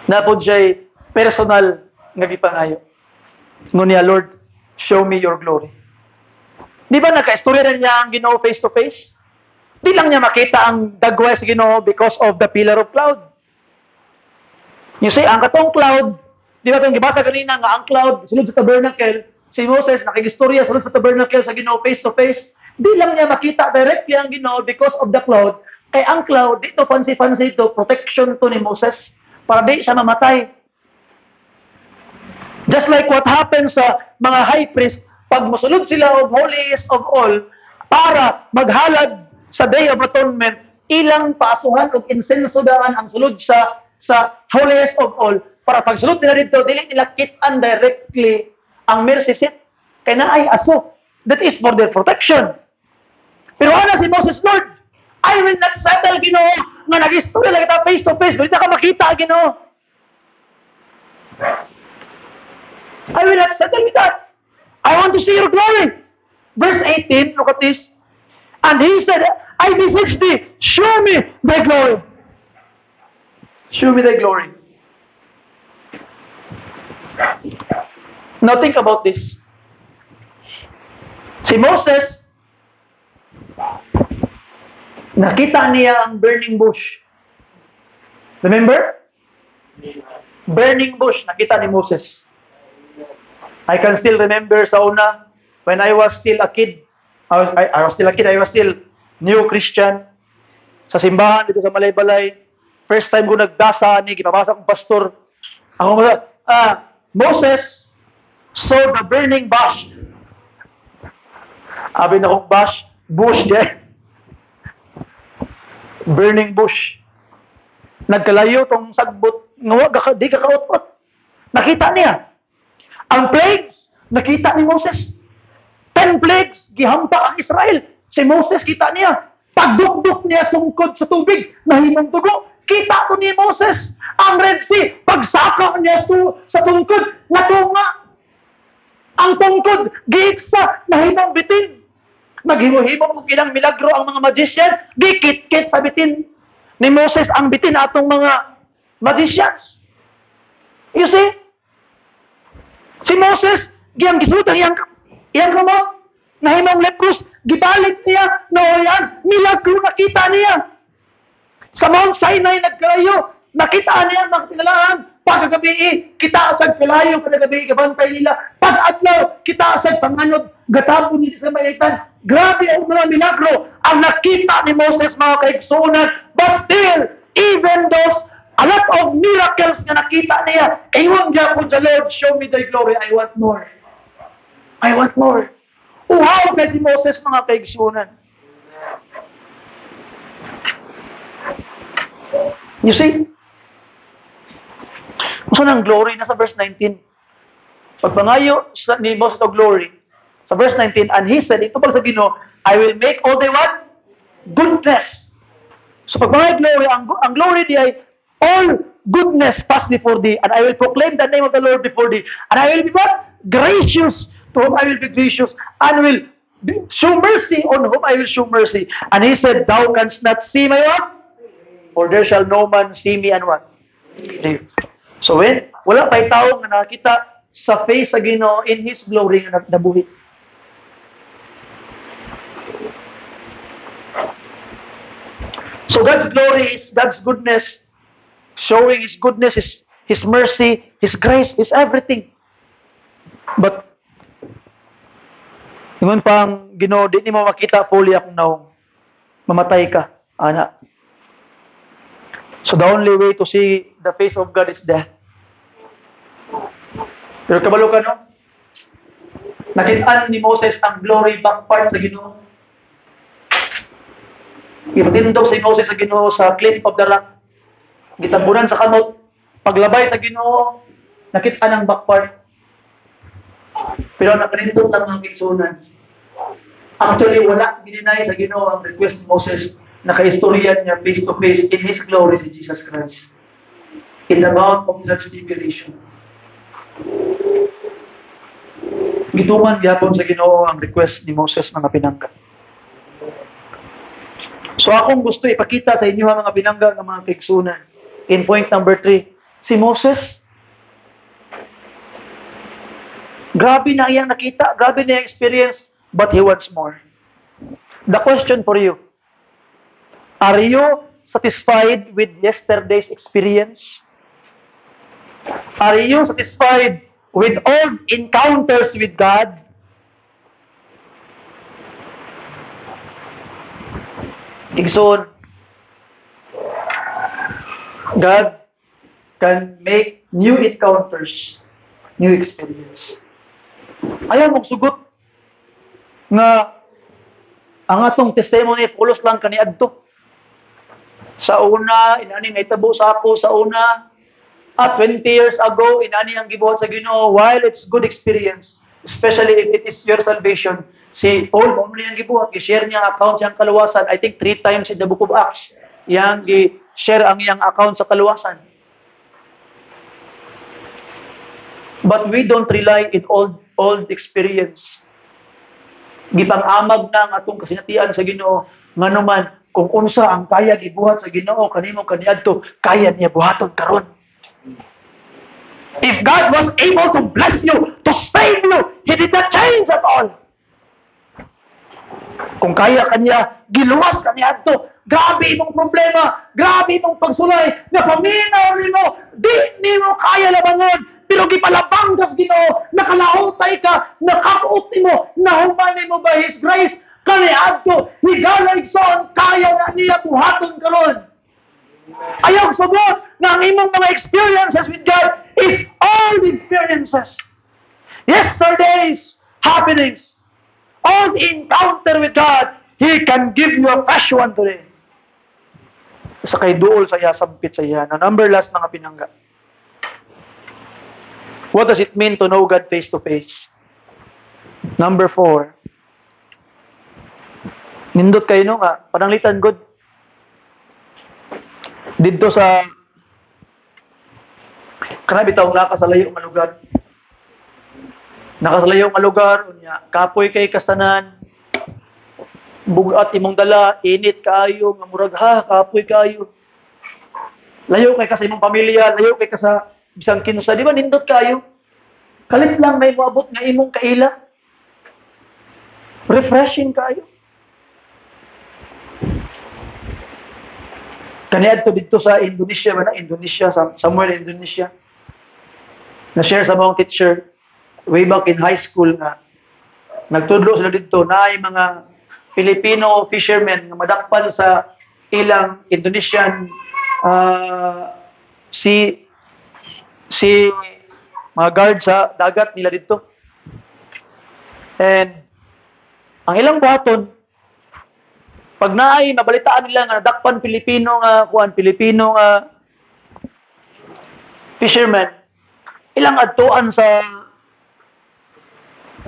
Napod siya'y personal nga gipangayo. Ngunya, Lord, show me your glory. Di ba nagka-istorya na niya ang Ginoo face to face? Di lang niya makita ang dagway sa Ginoo because of the pillar of cloud. You see, ang katong cloud, di ba itong gibasa kanina nga ang cloud, sulod sa tabernacle, si Moses nakikistorya sulod sa tabernacle sa Ginoo face to face, di lang niya makita directly ang Ginoo because of the cloud. Kay ang cloud, dito fancy-fancy to, protection to ni Moses, para di siya mamatay. Just like what happens sa mga high priest, pag musulod sila of holiest of all, para maghalad sa Day of Atonement, ilang paasuhan o insenso daan ang sulod sa holiest of all, para pag sulod nila dito, dili nila kitan directly ang mercy seat. Kaya na ay aso. That is for their protection. Pero ano si Moses, Lord, I will not settle, Ginoo, nga nag-istorya lang kita face to face, hindi ka makita, Ginoo. I will not settle with that. I want to see your glory. Verse 18, look at this. And he said, I beseech thee, show me thy glory. Show me thy glory. Now think about this. Si Moses, nakita niya ang burning bush. Remember? Burning bush, nakita ni Moses. I can still remember sa una, when I was still a kid, I was still new Christian, sa simbahan dito sa Malaybalay, first time ko nagdasa ni, ginabasa kong pastor, ako Moses saw the burning bush. Abi na kong bush there. Burning bush. Nagkalayo tong sagbot, di ka kaot-ot. Nakita niya. Ang plagues, nakita ni Moses. 10 plagues, gihampak ang Israel. Si Moses, kita niya. Pagdukduk niya sungkod sa tubig, nahimong dugo. Kita to ni Moses. Ang Red Sea, pagsaka niya sa tungkod, natunga. Ang tungkod, giiksa, nahimong bitin. Naghimo-himo kung ilang milagro ang mga magician, gikit-kit sa bitin ni Moses ang bitin atong mga magicians. You see? Si Moses, giyang gisulot ang iyang kamo, nahimong leprous, gibalik niya, yan, milagro nakita niya. Sa Mount Sinai nagkalayo, nakita niya ang mga tinalahan, pagkagabi, kita sa kalayo, pagkagabi, kabantay nila, pag-adlaw, kita sa panganod, gatapon nila sa mayitan. Grabe ang mga milagro ang nakita ni Moses, mga kaigsunan, but still, even those a lot of miracles na nakita niya, kayon niya po sa Lord, show me thy glory, I want more. I want more. Uhaw kay si Moses, mga kaigsunan. You see? Gusto ng glory na sa verse 19. Pagpangayo ni Moses o glory, sa verse 19, and he said, ito pag sa Ginoo, I will make all the what? Goodness. So pagpangayo glory, ang glory di ay all goodness pass before thee, and I will proclaim the name of the Lord before thee, and I will be what? Gracious to whom I will be gracious, and will show mercy on whom I will show mercy. And he said, thou canst not see my what? For there shall no man see me and what? Live. So when wala pa'y tao nga nakita sa face sa Ginoo in His glory nga nabuhi. So God's glory is God's goodness, showing His goodness, His mercy, His grace, His everything. But ingon pang Ginoo, di mo makita fully akong naong mamatay ka, ana. So the only way to see the face of God is death. Pero kabalo ka, no? Nakitaan ni Moses ang glory back part sa Ginoo. Ipatindog si Moses sa Ginoo sa cliff of the rock. Gitambunan sa kamot. Paglabay sa Ginoo, nakitaan ang back part. Pero nakanindot lang ang kitsunan. Actually, wala gininay sa Ginoo ang request ni Moses. Nakaistoryan niya face to face in His glory si Jesus Christ. In the Mount of Transfiguration. Gituman gyapon sa Ginoo ang request ni Moses, mga pinangga. So akong gusto ipakita sa inyo mga pinangga ng mga kaigsunan. In point number 3, si Moses, grabe na iyang nakita, grabe na iyang experience, but he wants more. The question for you, are you satisfied with yesterday's experience? Are you satisfied with old encounters with God? Igsoon, God can make new encounters, new experience. Ayaw mong sugot nga ang atong testimony pulos lang kaniadto. Sa una, inani naitabo sa ako sa una, 20 years ago, inani ang gibuhat sa Ginoo. While it's good experience, especially if it is your salvation, si Paul, mo ang gibuhat, gi-share niya ang account siyang kaluwasan. I think 3 times in the book of Acts, yang gi-share ang iyang account sa kaluwasan. But we don't rely in old experience. Gipang-amag na ang atong kasinatian sa Ginoo, nganuman kung unsa ang kaya gibuhat sa Ginoo kanimo kaniadto, kaya niya buhaton karon. If God was able to bless you, to save you, He did not change at all. Kung kaya kanya, giluwas kaniadto, grabe imong problema, grabe imong pagsulay, na paminaw nimo, di nimo kaya labangon, pero gipalabang kas Ginoo, nakalaotay ka, nakabuot nimo, nahuman nimo by His grace, kaniadto, higala igsoon, kaya na niya buhaton karon. Ayaw subot na ang imong mga experiences with God is old experiences. Yesterday's happenings, old encounter with God, He can give you a fresh one today. Sa kay duol sa iya, sampit sa iya. Number last mga pinangga. What does it mean to know God face to face? Number 4. Nindot kayo no nga, pananglitan God. Dito sa kana bitaw nakasalayo nga lugar. Nakasalayo nga lugar unya kapoy kay kastanan. Bugat imong dala, init kaayo nga murag kapoy kaayo. Layo kay ka sa imong pamilya, layo kay ka sa bisang kinsa, di ba nindot kaayo? Kalit lang na moabot nga imong kaila. Refreshing kaayo. Kaniadto dito sa Indonesia, somewhere in Indonesia. Na-share sa mga teacher, way back in high school nga, nagtudlo sila dito na ay mga Filipino fishermen na madakpan sa ilang Indonesian mga guard sa dagat nila dito. And ang ilang buhaton, Pag naay mabalitaan nila nga nadakpan Pilipino nga fisherman, ilang adtuan sa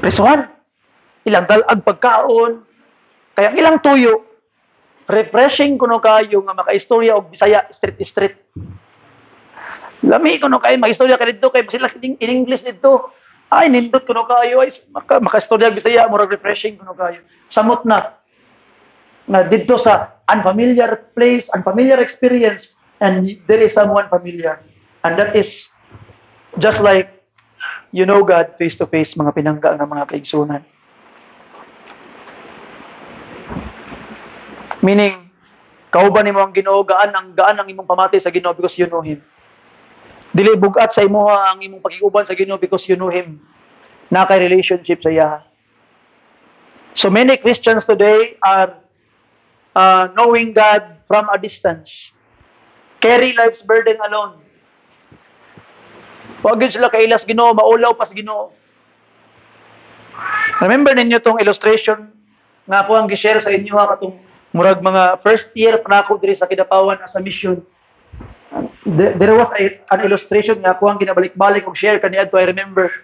resuhan, ilang dalag pagkaon, kaya ilang tuyo, refreshing kuno kayo nga makaistorya og Bisaya street. Lami kuno kayo makaistorya ka dito kay sila in English dito. Ay nindot kuno kayo ay makaistorya og Bisaya murag refreshing kuno kayo. Samot na dito sa unfamiliar place, unfamiliar experience, and there is someone familiar. And that is just like you know God face to face, mga pinangga ng mga kaigsunan. Meaning, kauban nimo ang Ginoo, gaan ang imong pamati sa Ginoo because you know Him. Dili bugat sa imuha ang imong pakiguban sa Ginoo because you know Him. Na kay relationship sa iya. So many Christians today are knowing God from a distance. Carry life's burden alone. Huwag yun sila kailas Ginoo, maulaw pas Ginoo. Remember ninyo tong illustration nga ako ang gi-share sa inyo ha katong murag mga first year pa ako diri sa Kidapawan as a mission. There was an illustration nga ako ang ginabalik-balik og share kaniadto. I remember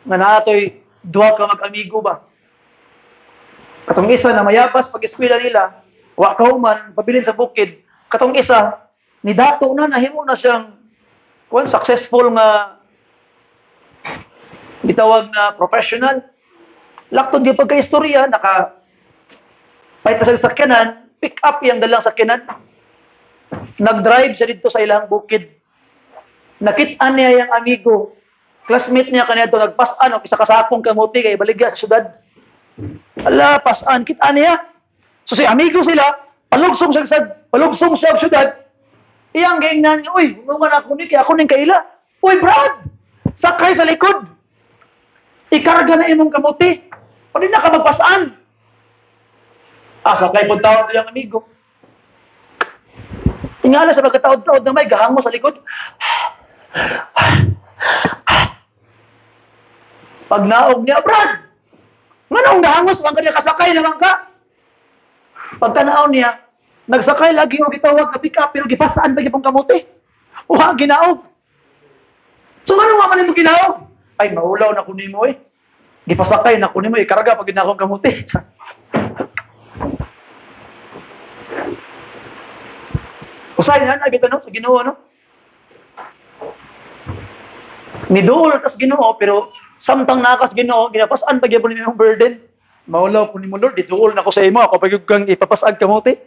nga naatoy duha ka mag-amigo ba. Katong isa na mayabas pag eskwela nila, wa kauman pabilin sa bukid. Katong isa ni dato na nahimo na siyang successful nga bitawag na professional. Laktod di pagka-istorya, paita sa sakyanan, pick up yung dalang sakyanan. Nag-drive siya dito sa ilang bukid. Nakita niya yung amigo. Classmate niya kanina ito, nagpasan, o isa kasapong kamuti, kaya baligya sa syudad. Ala, pasan, kita niya. So si amigo sila, palugsong siya sa syudad. Iyang gaingnan niya, uy, umungan ako ni, kaya ako ning kaila. Uy, Brad, sakay sa likod. Ikarga na imong kamuti. Pwede na ka magpasaan. Sakay po tawag yung amigo. Tingala sa pagkataod-taod na may gahango sa likod. Pag naog niya, Brad, nganong gahangos, mga kanya kasakay naman ka. Pag tanaw niya, nagsakay lagi o gitawag na pick up, pero gipasaan ba yung kamuti? Uha, ginaog. So, ano nga man mo ginaog? Ay, maulaw na kunin mo eh. Gipasakay na kunin mo, ikarga pag ginakong kamuti. Usay na, nabita no, sa Ginoo, no? Nidool tas Ginoo, pero samtang nakas Ginoo, ginapasaan pag yapon nimo yung burden. Maulaw po ni mo, Lord, didool na ko sa imo, ako pag kang ipapasag kamuti.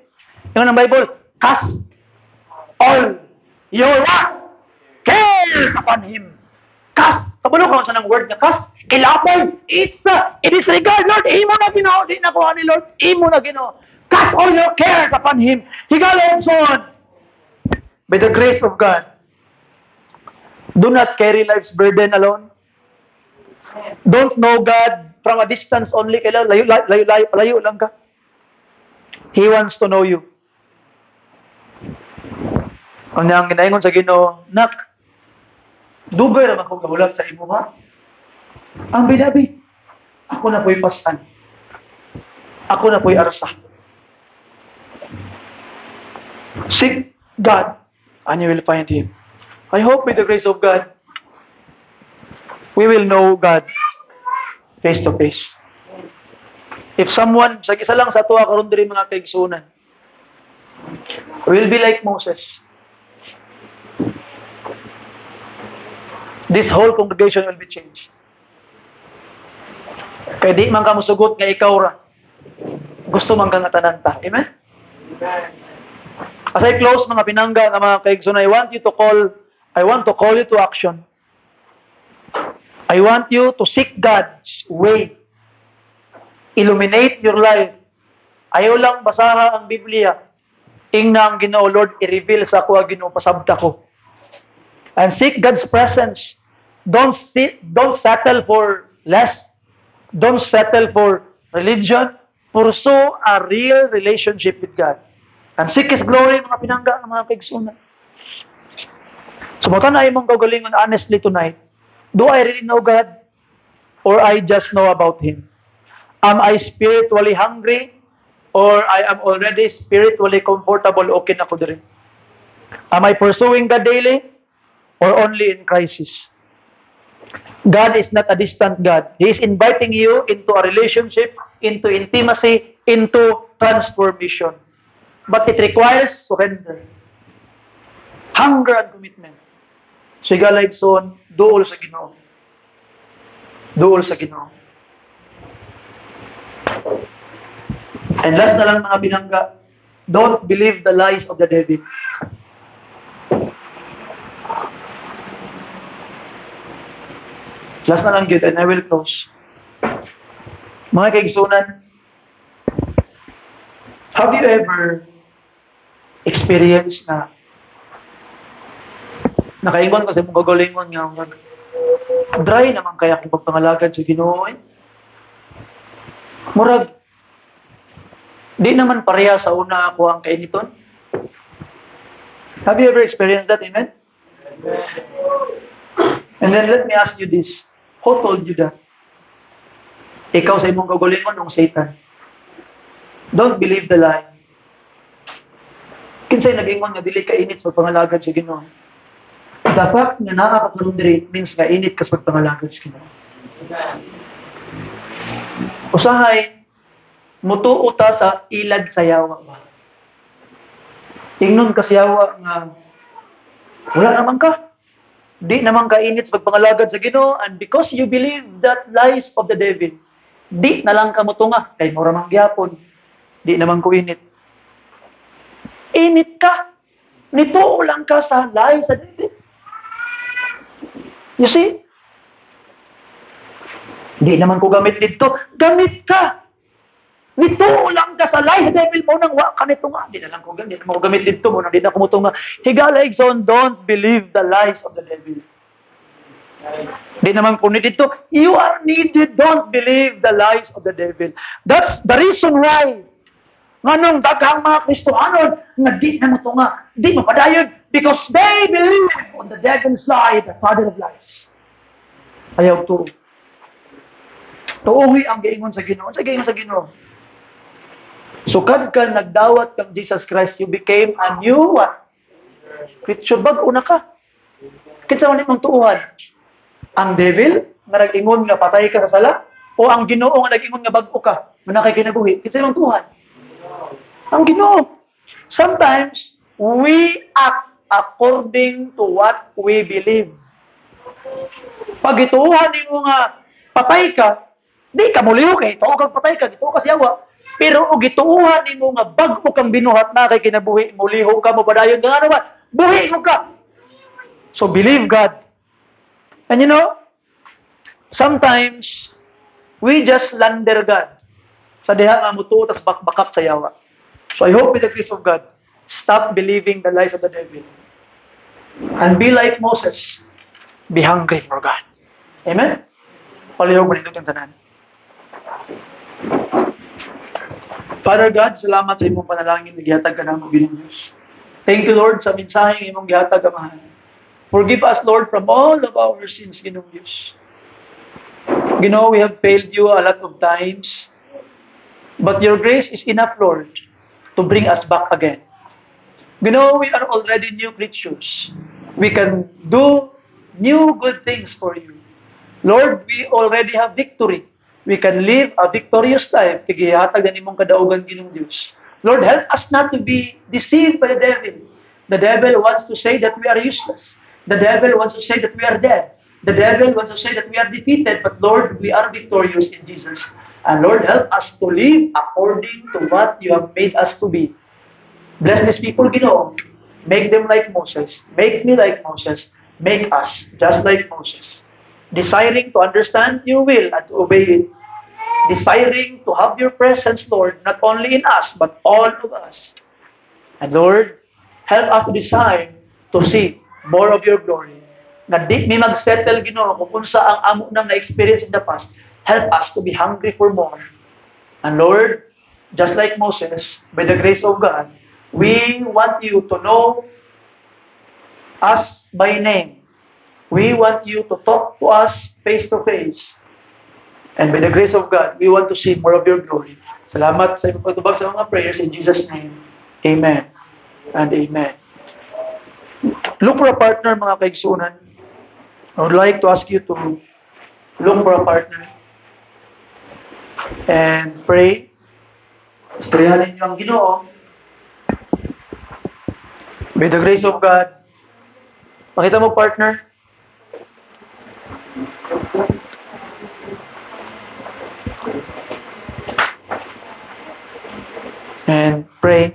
Yung ang Bible, cast all your cares upon Him. Cast. Kabalo ka sa ng word na cast. Kilapay. It is regard, Lord. Imo na Ginoo. Di na ko ni Lord. Imo na Ginoo. Cast all your cares upon Him. Higalon son. By the grace of God. Do not carry life's burden alone. Don't know God from a distance only. Kailan layo lang ka. He wants to know you. Ang nang ginaingon sa Ginoo, nak, dugay naman kong kahulat sa imo ha. Ang bilabi, ako na po'y pasan. Ako na po'y arsa. Seek God, and you will find Him. I hope with the grace of God, we will know God face to face. If someone, sa isa lang sa tuwa karon diri mga kaigsunan, will be like Moses. This whole congregation will be changed. Kaya di man ka musugot nga ikaw ra. Gusto man ka nga tananta. Amen? As I close mga pinangga nga mga kaigsunan, I want to call you to action. I want you to seek God's way. Illuminate your life. Ayaw lang basaha ang Biblia. Ingna ang Ginoo, Lord, i-reveal sa ako ang Ginoo, pasabta ko. And seek God's presence. Don't settle for less. Don't settle for religion. Pursue a real relationship with God. And seek His glory, mga pinangga, mga kaigsunan. So, baka na imong gagalingon honestly tonight. Do I really know God? Or I just know about Him? Am I spiritually hungry? Or I am already spiritually comfortable, okay na ko diri? Am I pursuing God daily or only in crisis? God is not a distant God. He is inviting you into a relationship, into intimacy, into transformation. But it requires surrender, hunger and commitment. Siga son, duol sa Ginoo. Duol sa Ginoo. And last na lang mga binangga, don't believe the lies of the devil. Last na lang yun, and I will close. Mga kaigsunan, have you ever experienced na nakaingon kasi mong gagalingon nga dry naman kaya kung pagpangalagad sa Ginoo eh? Murag di naman pareha sa una ako ang kainiton. Have you ever experienced that? Amen? And then let me ask you this. Who told you that? Ikaw sa imong kagalingon ng Satan. Don't believe the lie. Kinsay nag-ingon nga dili ka init sa pagpangalagad sa Ginoo. The fact nga nakakakaroon diri means nga init ka sa pagpangalagad sa Ginoo. Usahay mutuo ta sa ilad sa yawa ba? Ingnon ka sa yawa nga wala naman ka. Di naman ka init sa pagpangalagad sa Ginoo, and because you believe that lies of the devil, di na lang ka mutunga kay mura man gyapon. Di naman ko init. Init ka. Nituo lang ka sa lies sa devil. You see? Di naman ko gamit dito. Gamit ka. Nituo lang ka sa lies sa devil mo nang wa ka nito nga. Di na lang ko gamit. Di na mo gamit dito mo nang di na kumutunga. Higala igsoon, don't believe the lies of the devil. Di naman ko dito. You are needed. Don't believe the lies of the devil. That's the reason why nganong daghang mga Kristohanon nga di na mo tunga, di mo padayod because they believe on the devil's lie, the father of lies. Ayaw tuo. Tuohi ang giingon sa Ginoo. Sa giingon sa Ginoo. So kad ka nagdawat kang Jesus Christ, you became a new what? Creature. Bag-o na ka. Kinsa man imong tuuhan? Ang devil nga nag-ingon nga patay ka sa sala o ang Ginoo nga nag-ingon nga bag-o ka nga nakay kinabuhi? Kinsa imong tuuhan? Ang Ginoo. Sometimes we act according to what we believe. Pag ituuhan nimo nga patay ka, di ka muliho kay ito kag patay ka, ito ka siyawa. Pero og gituuhan nimo nga bag-o kang binuhat na kay kinabuhi, muliho ka mo padayon nga ano ba? Buhi mo ka. So believe God. And you know, sometimes we just slander God. Sa diha nga mutuo tas bakbakap sa yawa. So I hope with the grace of God, stop believing the lies of the devil. And be like Moses. Be hungry for God. Amen? Palihog mo nito yung tanan. Father God, salamat sa imong panalangin na gihatag ka namo Ginoong Diyos. Thank you, Lord, sa mensaheng imong gihatag amahan. Forgive us, Lord, from all of our sins, Ginoong Diyos. We have failed you a lot of times. But your grace is enough, Lord, to bring us back again. We are already new creatures. We can do new good things for you. Lord, we already have victory. We can live a victorious life. Tigihatag na nimong kadaugan Ginoong Diyos. Lord, help us not to be deceived by the devil. The devil wants to say that we are useless. The devil wants to say that we are dead. The devil wants to say that we are defeated. But Lord, we are victorious in Jesus. And Lord, help us to live according to what you have made us to be. Bless these people, Ginoo. Make them like Moses. Make me like Moses. Make us just like Moses. Desiring to understand your will and to obey it. Desiring to have your presence, Lord, not only in us, but all of us. And Lord, help us to desire to see more of your glory. Na di mi mag-settle, Ginoo, kung unsa ang amo nang na-experience in the past. Help us to be hungry for more. And Lord, just like Moses, by the grace of God, we want you to know us by name. We want you to talk to us face to face. And by the grace of God, we want to see more of your glory. Salamat sa iyong pagtubag sa mga prayers in Jesus' name. Amen and amen. Look for a partner, mga kaigsunan. I would like to ask you to look for a partner and pray. Istoryahan ninyo ang Ginoo. By the grace of God, makita mo partner, and pray.